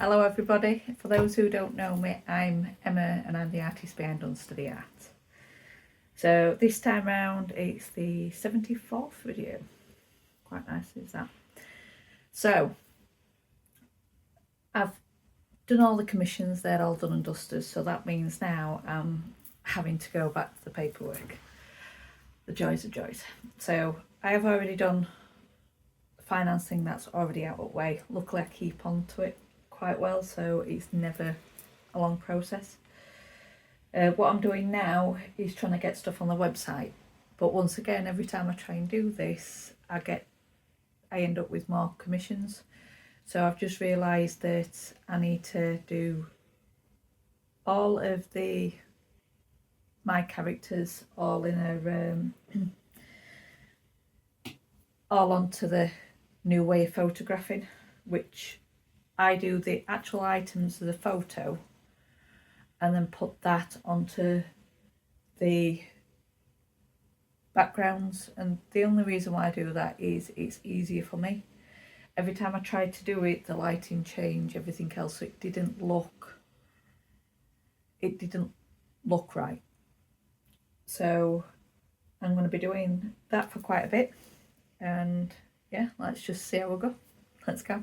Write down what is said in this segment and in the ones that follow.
Hello everybody, for those who don't know me, I'm Emma and I'm the artist behind Unsteady Art. So this time round it's the 74th video, quite nice is that. So I've done all the commissions, they're all done and dusted, so that means now I'm having to go back to the paperwork. The joys of joys. So I have already done the financing, that's already out of the way. Luckily I keep on to it quite well, so it's never a long process. What I'm doing now is trying to get stuff on the website, but once again every time I try and do this I end up with more commissions. So I've just realised that I need to do all of my characters all in a all onto the new way of photographing, which I do the actual items of the photo and then put that onto the backgrounds, and the only reason why I do that is it's easier for me. Every time I tried to do it, the lighting changed, everything else, so it didn't look right. So I'm going to be doing that for quite a bit, and yeah, let's just see how we go. Let's go.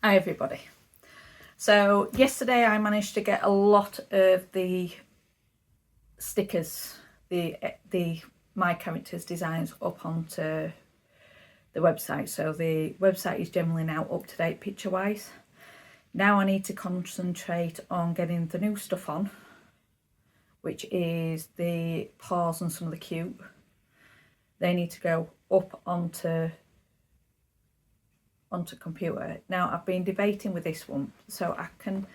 Hi everybody. So yesterday I managed to get a lot of the stickers, the my characters designs up onto the website. So the website is generally now up to date picture wise. Now I need to concentrate on getting the new stuff on, which is the paws and some of the cute. They need to go up onto computer. Now I've been debating with this one, so I can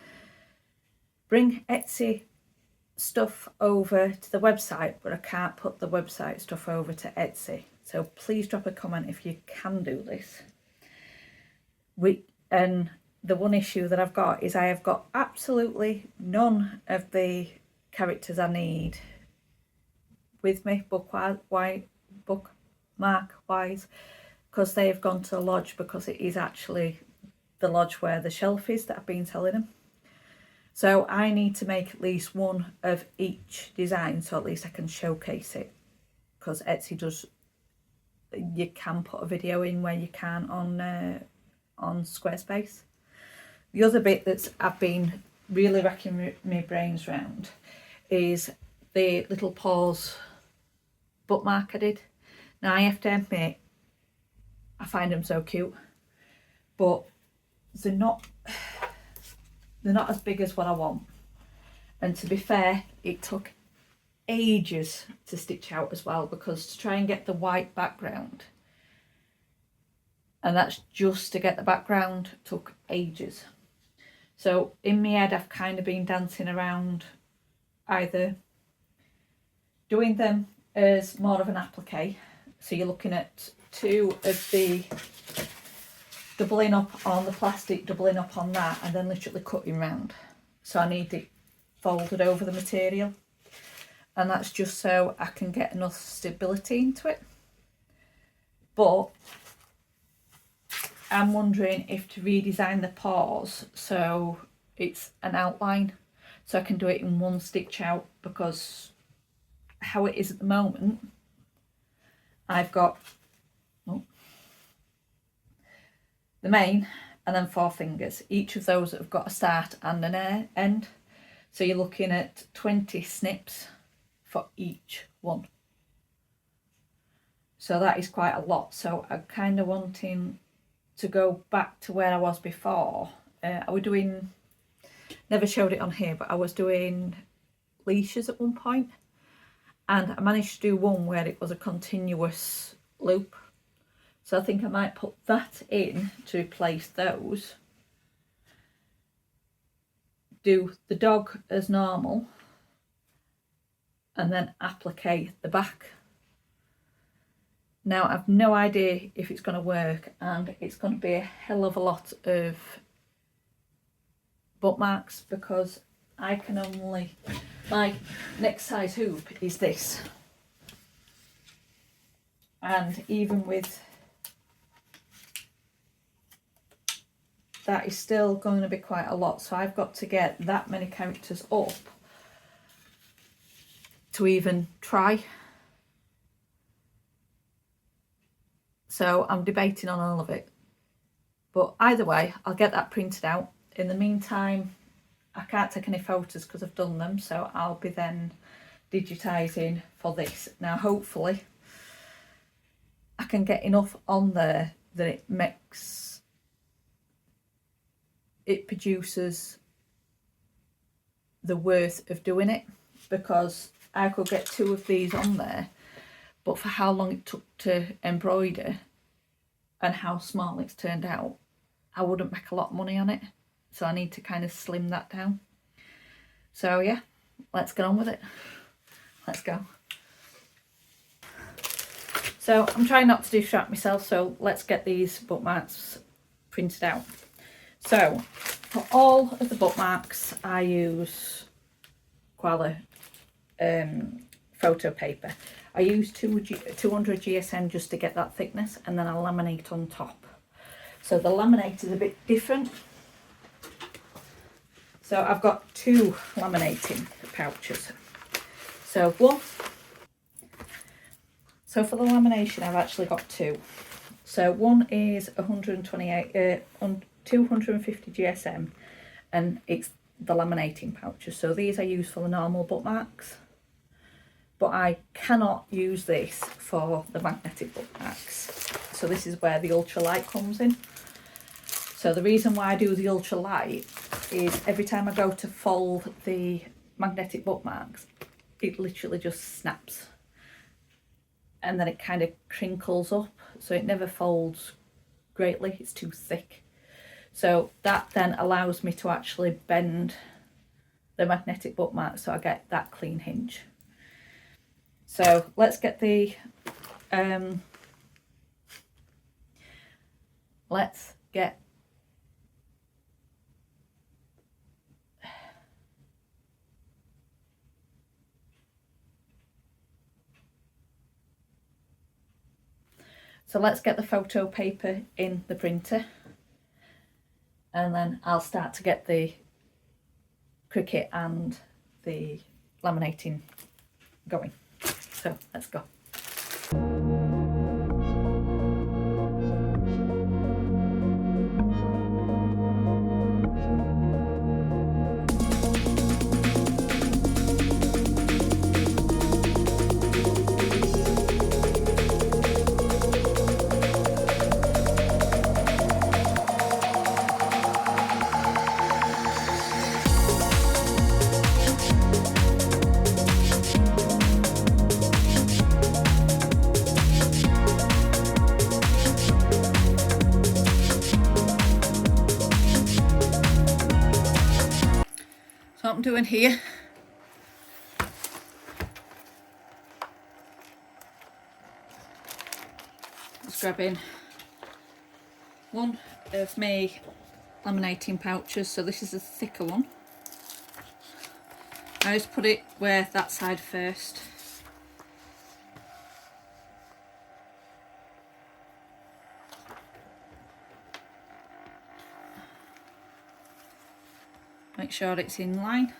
bring EZEE stuff over to the website, but I can't put the website stuff over to EZEE. So please drop a comment if you can do this. And the one issue that I've got is I have got absolutely none of the characters I need with me bookmark wise, because they've gone to the lodge, because it is actually the lodge where the shelf is that I've been selling them. So I need to make at least one of each design, so at least I can showcase it, because EZEE does, you can put a video in where you can on Squarespace. The other bit that I've been really racking my brains around is the little paws bookmark I did. Now I have to admit, I find them so cute, but they're not as big as what I want. And to be fair, it took ages to stitch out as well, because to try and get the white background, and that's just to get the background, took ages. So in my head I've kind of been dancing around either doing them as more of an applique, so you're looking at 2 of the doubling up on the plastic, doubling up on that, and then literally cutting round. So I need it folded over the material, and that's just so I can get enough stability into it. But I'm wondering if to redesign the paws so it's an outline, so I can do it in one stitch out, because how it is at the moment, I've got the main and then 4 fingers. Each of those have got a start and an end, so you're looking at 20 snips for each one. So that is quite a lot. So I'm kind of wanting to go back to where I was before. I was doing, never showed it on here, but I was doing leashes at one point, and I managed to do one where it was a continuous loop. So I think I might put that in to replace those. Do the dog as normal, and then applique the back. Now I've no idea if it's going to work, and it's going to be a hell of a lot of bookmarks, because I can only, my next size hoop is this, and even with that is still going to be quite a lot. So I've got to get that many characters up to even try. So I'm debating on all of it, but either way I'll get that printed out. In the meantime, I can't take any photos because I've done them, so I'll be then digitising for this. Now hopefully I can get enough on there that it produces the worth of doing it, because I could get 2 of these on there, but for how long it took to embroider and how small it's turned out, I wouldn't make a lot of money on it. So I need to kind of slim that down. So yeah, let's get on with it. Let's go. So I'm trying not to distract myself, so let's get these bookmarks printed out. So for all of the bookmarks I use Koala photo paper. I use 200 GSM just to get that thickness, and then I laminate on top. So the laminate is a bit different. So I've got 2 laminating pouches. So one. So for the lamination I've actually got 2. So one is 250 GSM, and it's the laminating pouches. So these I use for the normal bookmarks, but I cannot use this for the magnetic bookmarks. So this is where the ultralight comes in. So the reason why I do the ultralight is every time I go to fold the magnetic bookmarks, it literally just snaps, and then it kind of crinkles up, so it never folds greatly, it's too thick. So that then allows me to actually bend the magnetic bookmark so I get that clean hinge. So let's get the let's get the photo paper in the printer, and then I'll start to get the Cricut and the laminating going. So let's go. So what I'm doing here, just grabbing one of my laminating pouches, so this is a thicker one. I just put it where that side first. Make sure it's in line.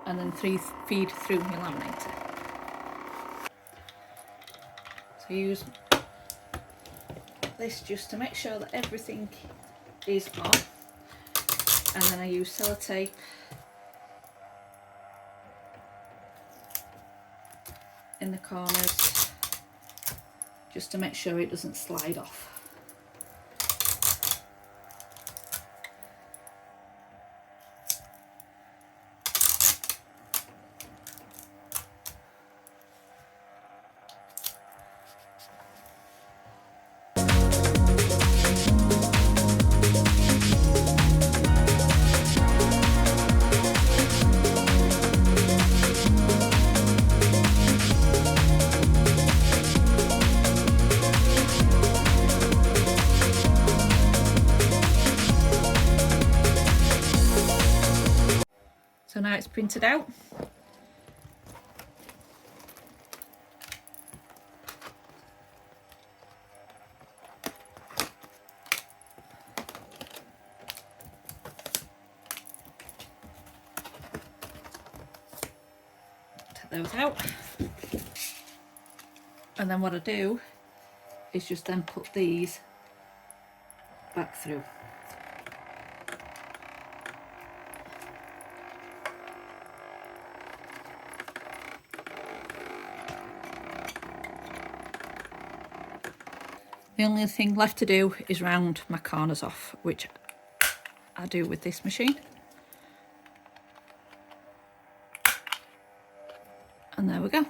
And then feed through my laminator. So use this just to make sure that everything is on. And then I use sellotape in the corners just to make sure it doesn't slide off. So now it's printed out. Take those out. And then what I do is just then put these back through. The only thing left to do is round my corners off, which I do with this machine. And there we go.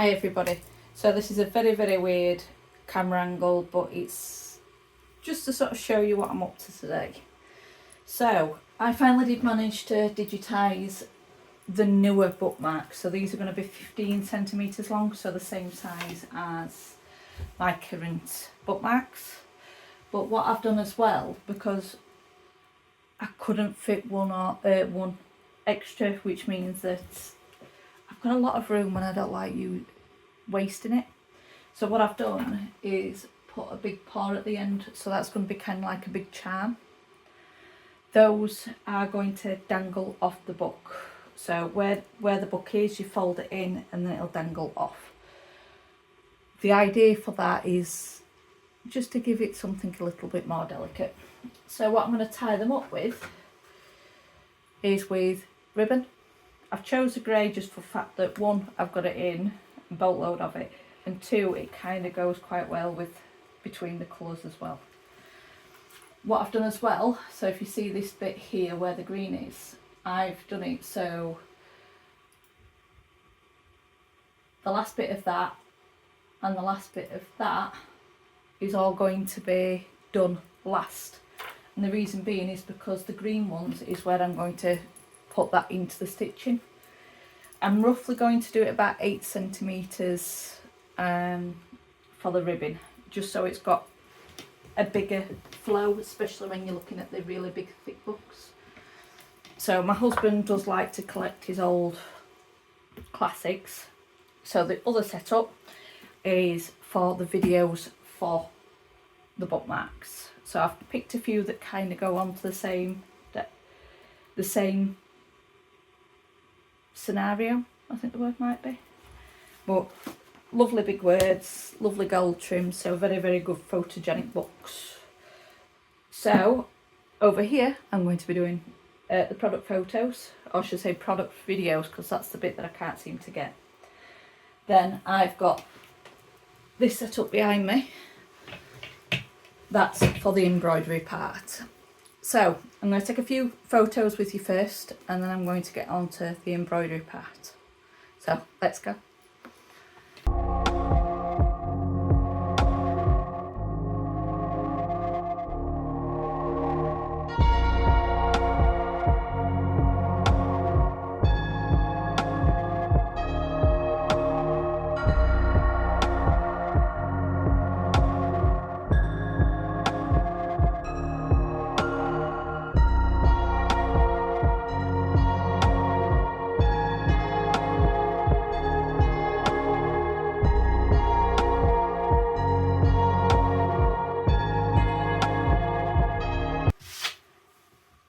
Hi everybody. So this is a very weird camera angle, but it's just to sort of show you what I'm up to today. So I finally did manage to digitise the newer bookmarks. So these are going to be 15 centimetres long, so the same size as my current bookmarks. But what I've done as well, because I couldn't fit one extra, which means that I've got a lot of room and I don't like you wasting it. So what I've done is put a big paw at the end, so that's going to be kind of like a big charm. Those are going to dangle off the book. So where the book is, you fold it in and then it'll dangle off. The idea for that is just to give it something a little bit more delicate. So what I'm going to tie them up with is with ribbon. I've chose a grey just for the fact that one, I've got it in, a boatload of it, and two, it kind of goes quite well with between the colours as well. What I've done as well, so if you see this bit here where the green is, I've done it so the last bit of that and the last bit of that is all going to be done last. And the reason being is because the green ones is where I'm going to put that into the stitching. I'm roughly going to do it about 8 centimetres for the ribbon, just so it's got a bigger flow, especially when you're looking at the really big thick books. So my husband does like to collect his old classics, so the other setup is for the videos for the bookmarks. So I've picked a few that kind of go on to the same scenario, I think the word might be. But lovely big words, lovely gold trim, so very good photogenic books. So over here I'm going to be doing the product photos, or should I say product videos, because that's the bit that I can't seem to get. Then I've got this set up behind me. That's for the embroidery part. So I'm going to take a few photos with you first, and then I'm going to get on to the embroidery part. So let's go.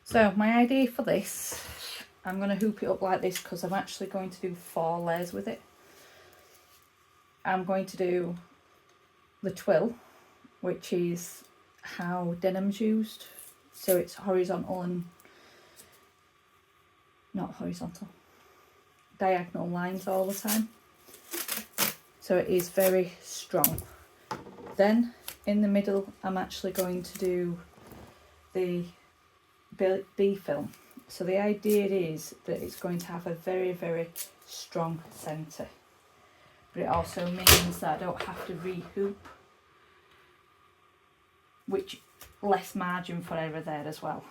So my idea for this, I'm going to hoop it up like this because I'm actually going to do 4 layers with it. I'm going to do the twill, which is how denim's used. So it's horizontal and, not horizontal, diagonal lines all the time. So it is very strong. Then in the middle I'm actually going to do the BFilm. So the idea is that it's going to have a very strong centre, but it also means that I don't have to re-hoop, which less margin for error there as well.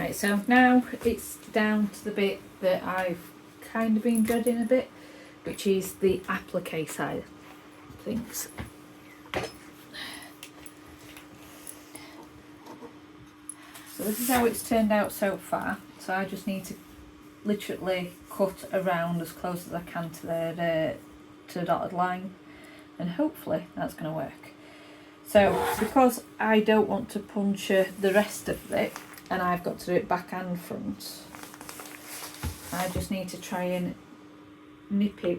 Right, so now it's down to the bit that I've kind of been dreading a bit, which is the applique side of things. So this is how it's turned out so far. So I just need to literally cut around as close as I can to the dotted line, and hopefully that's going to work. So because I don't want to puncture the rest of it, and I've got to do it back and front, I just need to try and nip it.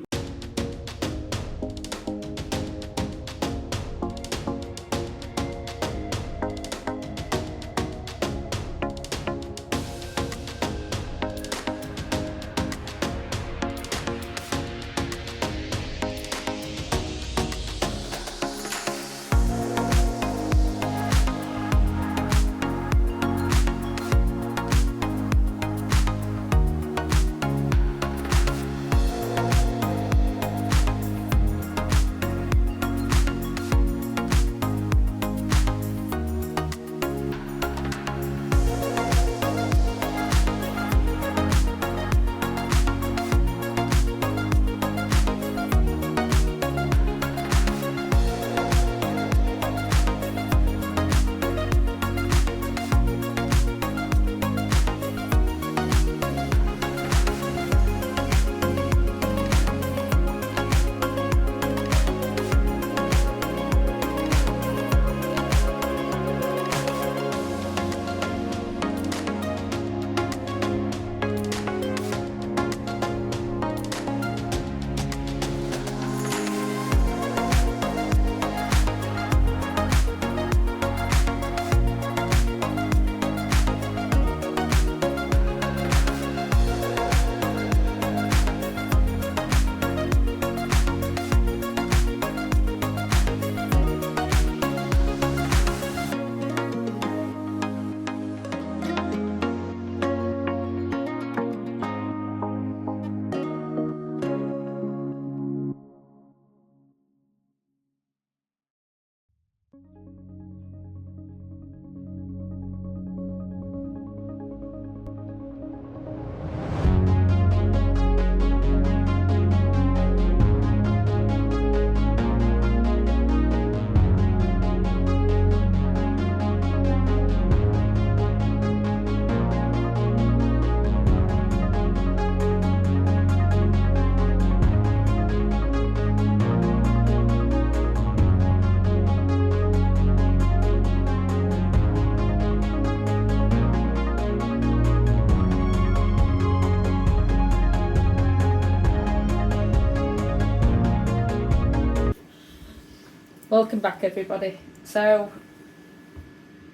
Welcome back everybody. So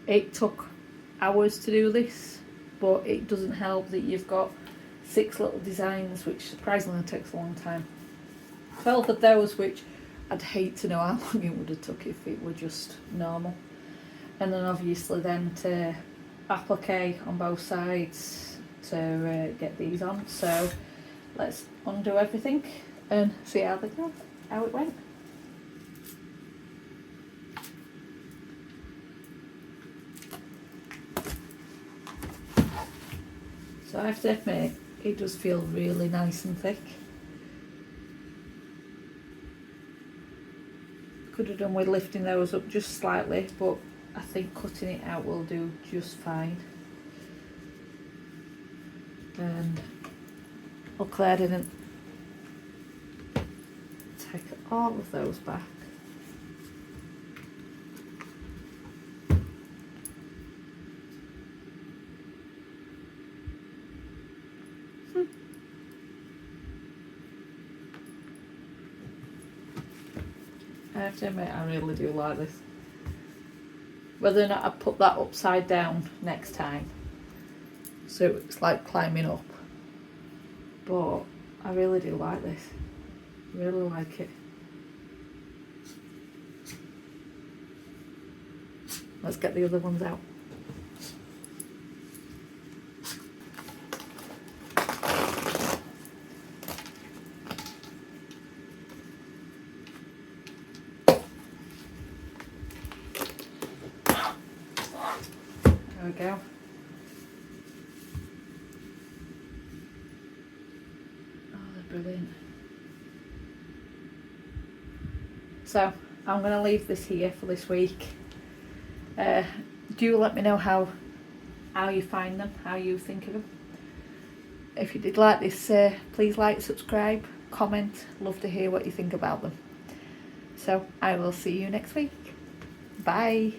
it took hours to do this, but it doesn't help that you've got 6 little designs, which surprisingly takes a long time. 12 of those, which I'd hate to know how long it would have took if it were just normal. And then obviously then to applique on both sides to get these on. So let's undo everything and see how they go, how it went. So I have to admit, it does feel really nice and thick. Could have done with lifting those up just slightly, but I think cutting it out will do just fine. And luckily I didn't take all of those back. I have to admit, I really do like this. Whether or not I put that upside down next time, so it's like climbing up, but I really do like this. I really like it. Let's get the other ones out. There we go. So I'm going to leave this here for this week. Do let me know how you find them, how you think of them. If you did like this, please like, subscribe, comment. Love to hear what you think about them. So I will see you next week. Bye.